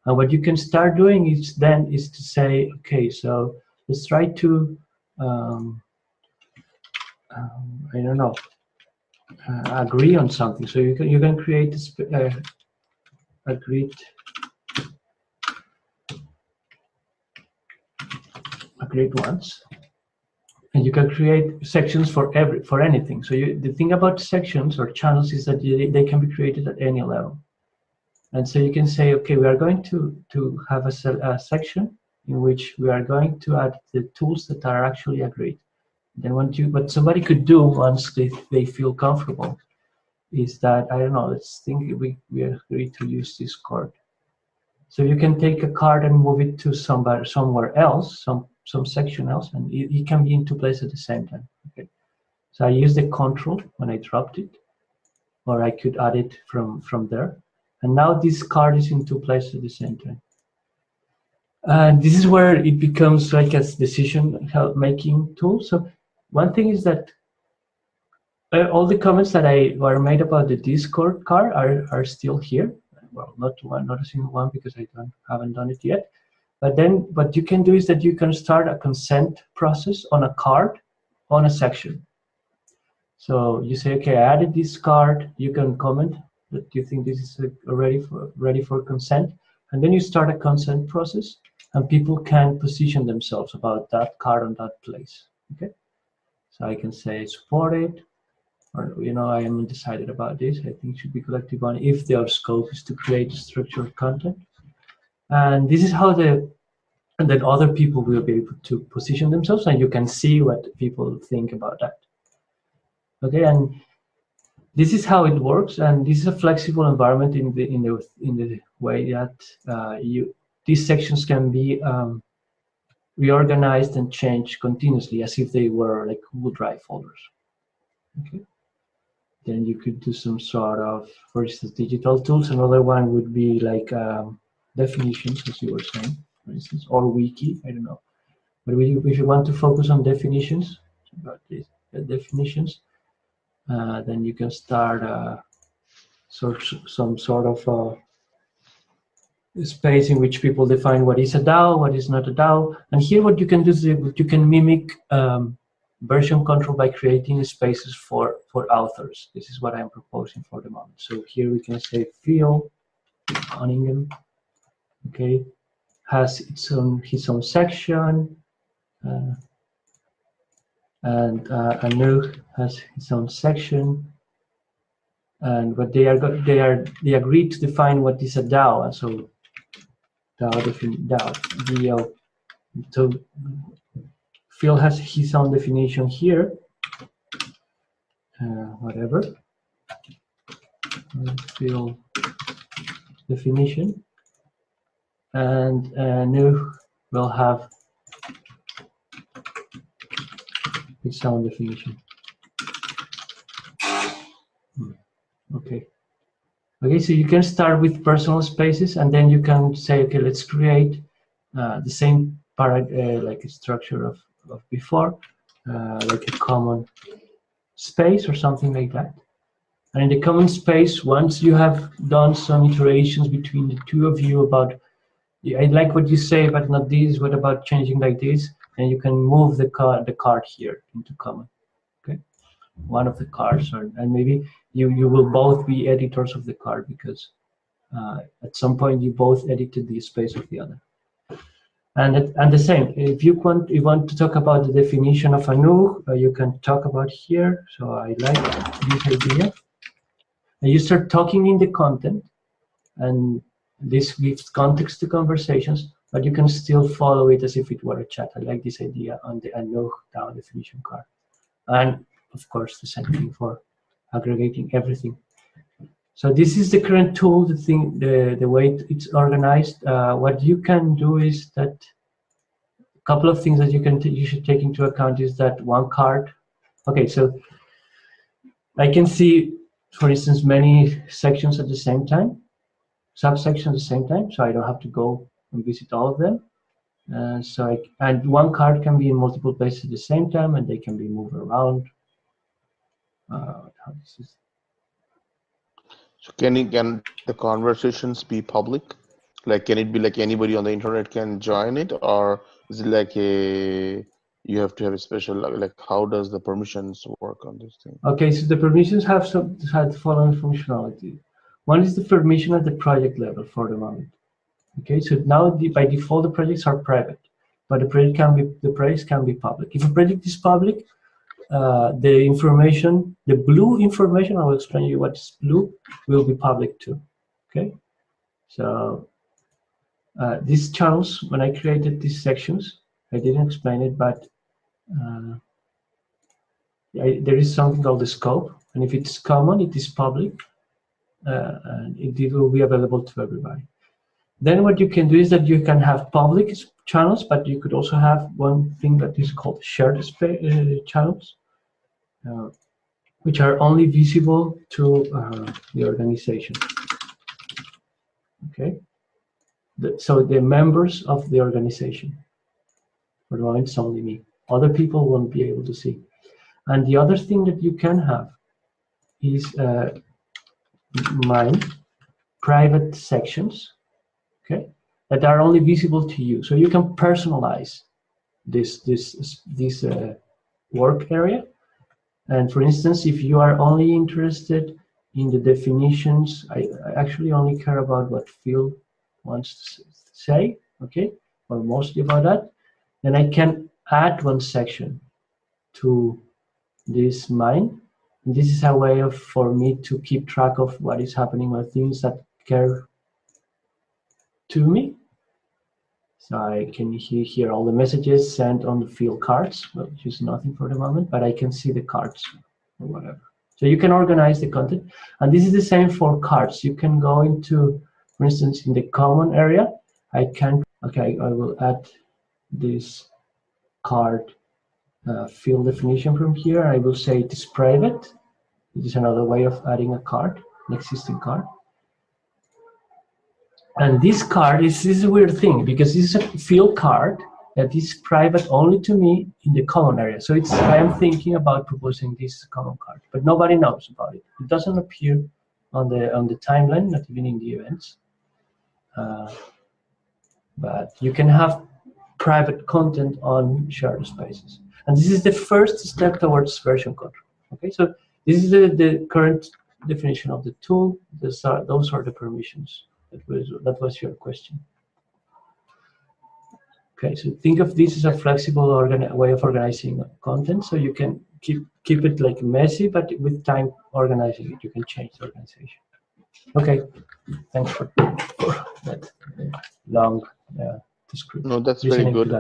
And what you can start doing is to say, okay, so let's try to, I don't know, agree on something. So you can create agreed ones, and you can create sections for anything. So the thing about sections or channels is that they can be created at any level. And so you can say, okay, we are going to have a section in which we are going to add the tools that are actually agreed. Then what somebody could do once they feel comfortable is that, I don't know, let's think we agree to use this card. So you can take a card and move it to somewhere else, some section else, and it can be in two places at the same time. Okay. So I use the control when I dropped it, or I could add it from there. And now this card is in two places at the same time. And this is where it becomes like a decision-making tool. So one thing is that all the comments that were made about the Discord card are still here. Well, not a single one because I haven't done it yet. But then what you can do is that you can start a consent process on a card on a section. So you say, okay, I added this card. You can comment that you think this is ready for consent, and then you start a consent process, and people can position themselves about that card on that place. Okay, so I can say supported, or I am undecided about this. I think it should be CollectiveOne if their scope is to create structured content, and this is how and then other people will be able to position themselves, and you can see what people think about that. Okay, and this is how it works, and this is a flexible environment in the way that these sections can be reorganized and changed continuously as if they were like Google Drive folders. Okay. Then you could do some sort of, for instance, digital tools. Another one would be like definitions, as you were saying, for instance, or wiki. I don't know, but if you want to focus on definitions, about these definitions. Then you can start some sort of space in which people define what is a DAO, what is not a DAO. And here what you can do is you can mimic version control by creating spaces for authors. This is what I'm proposing for the moment. So here we can say Phil Cunningham, okay, has his own section, and Anu has his own section. And what they agreed to define what is a DAO, and so DAO. So Phil has his own definition here. Whatever. Phil definition, and Anu will have its own definition. Okay. Okay, so you can start with personal spaces, and then you can say, okay, let's create the same like a structure of before, like a common space or something like that. And in the common space, once you have done some iterations between the two of you about, I like what you say, but not this, what about changing like this? And you can move the card here into common, okay? One of the cards, and maybe you will both be editors of the card because at some point you both edited the space of the other. And the same, if you want to talk about the definition of Anu, you can talk about here. So I like this idea. And you start talking in the content, and this gives context to conversations, but you can still follow it as if it were a chat. I like this idea on the Anu DAO definition card. And of course, the same thing for aggregating everything. So this is the current tool, the way it's organized. What you can do is that a couple of things that you should take into account is that one card. Okay, so I can see, for instance, many sections at the same time, subsections at the same time, so I don't have to go and visit all of them. And one card can be in multiple places at the same time, and they can be moved around. So can the conversations be public? Like, can it be like anybody on the internet can join it, or is it like a you have to have a special like how does the permissions work on this thing? Okay, so the permissions have the following functionality. One is the permission at the project level for the moment. Okay, so now by default the projects are private, but the projects can be public. If a project is public, the information, the blue information, I will explain you what's blue, will be public too. Okay, so these channels, when I created these sections, I didn't explain it, but there is something called the scope, and if it's common, it is public, and it will be available to everybody. Then what you can do is that you can have public channels, but you could also have one thing that is called shared channels, which are only visible to the organization. Okay, so the members of the organization. For the moment, it's only me. Other people won't be able to see. And the other thing that you can have is mine private sections, okay, that are only visible to you. So you can personalize this work area. And for instance, if you are only interested in the definitions, I actually only care about what Phil wants to say, okay, or mostly about that, then I can add one section to this mine. And this is a way for me to keep track of what is happening with things that care to me. So I can hear all the messages sent on the field cards, which is nothing for the moment, but I can see the cards or whatever. So you can organize the content. And this is the same for cards. You can go into, for instance, in the common area, I will add this card field definition from here. I will say it is private. It is another way of adding a card, an existing card. And this card is a weird thing because this is a field card that is private only to me in the common area. So I am thinking about proposing this common card, but nobody knows about it. It doesn't appear on the timeline, not even in the events. But you can have private content on shared spaces. And this is the first step towards version control. Okay, so this is the current definition of the tool. Those are the permissions. That was your question. Okay, so think of this as a flexible way of organizing content, so you can keep it like messy, but with time organizing it, you can change the organization. Okay, thanks for that long description. No, that's very good.